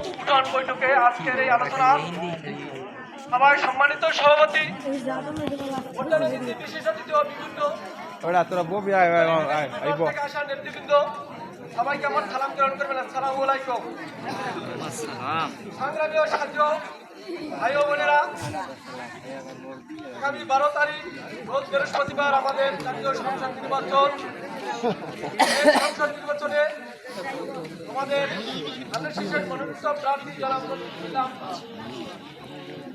উদ্বোধন বৈঠকে আজকের এই আলোচনা সভায় সম্মানিত সভাপতি বিশেষ অতিথি ও বিভিন্ন আসা নেতৃবৃন্দ সবাইকে আমার সালাম গ্রহণ করবেন। আসসালামু আলাইকুম। সংগ্রামী ও সাহায্য ভাই ও বোনেরা, আগামী 12 তারিখ রোজ বৃহস্পতিবার আমাদের জাতীয় সংসদ নির্বাচন। সংসদ নির্বাচনে আমাদের ধানের শীষের মনোনীত প্রার্থী জনাব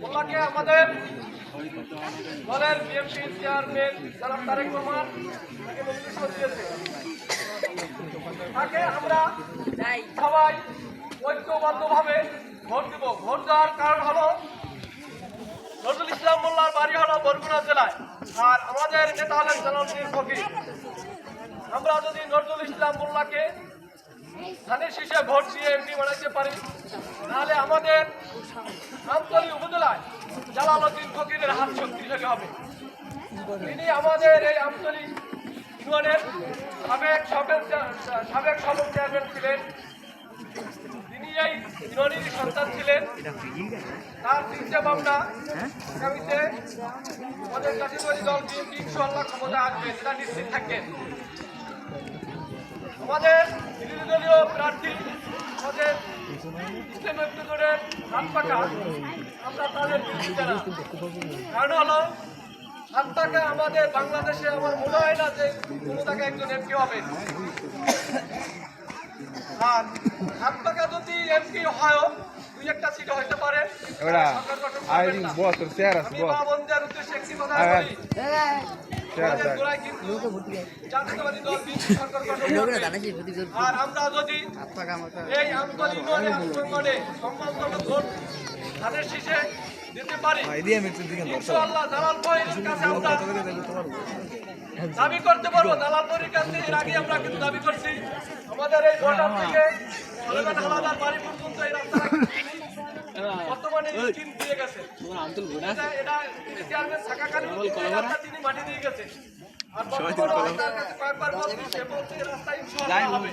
মোল্লাকে আমাদের দলের বিএনপি চেয়ারম্যান জনাব তারেক রহমান তাকে নেতৃত্ব দিয়েছে। তাকে আমরা সবাই ঐক্যবদ্ধভাবে ভোট দেব। ভোট দেওয়ার কারণ হলো নজরুল ইসলাম মোল্লার বাড়ি হলো বরগুনা জেলায়, আর আমাদের নেতা হলেন জনাব ফকির। আমরা যদি নজরুল ইসলাম মোল্লাকে ধানের শীষে ভোট দিয়ে এমপি বানাইতে পারি, তাহলে আমাদের আমতলী উপজেলায় জালালউদ্দিন ফকিরের হাত শক্তিশালী হবে। তিনি আমাদের এই আমতলী ইউনিয়নের সাবেক সদর চেয়ারম্যান ছিলেন। তিনি এই ইউনিয়নেরই সন্তান ছিলেন। তার চিন্তা ভাবনা আগামীতে আমাদের জাতীয় দল বিএনপি ইনশাআল্লাহ ক্ষমতা আসবে, সেটা নিশ্চিত থাকেন। আমাদের বিরোধী দলীয় প্রার্থী আমাদের ইসলাম ঐক্যজোটের হাত পাকা, আমরা তাদের বিরোধী জানা। কারণ হলো হাত পাকা আমাদের বাংলাদেশে আমার মনে হয় না যে কোনো জায়গায় একজন এমপি হবে। আর হাত পাকা যদি এমপি হয়, দুই একটা সিট হইতে পারে। আমি মা বোনদের উদ্দেশ্যে একটি কথা বলি, আর আমরা যদি এই আন্দোলনে ভোট ধানের শীষে দিতে পারি, ইনশাআল্লাহ দালাল ভাইয়ের কাছে আমরা দাবি করতে পারবো। দালাল ভাইয়ের কাছে এর আগে আমরা কিন্তু দাবি করছি, আমাদের এই ভোটার থেকে সলেমান হালাদার বাড়ি পর্যন্ত এই রাস্তা বর্তমানে স্কিম দিয়ে গেছে। এটা চেয়ারম্যান থাকাকালীন তিনি মাটি দিয়ে গেছে। আর বর্তমানে তার কাছে কয়েকবার বলছি, সে বলছে রাস্তা ইনশাআল্লাহ হবে।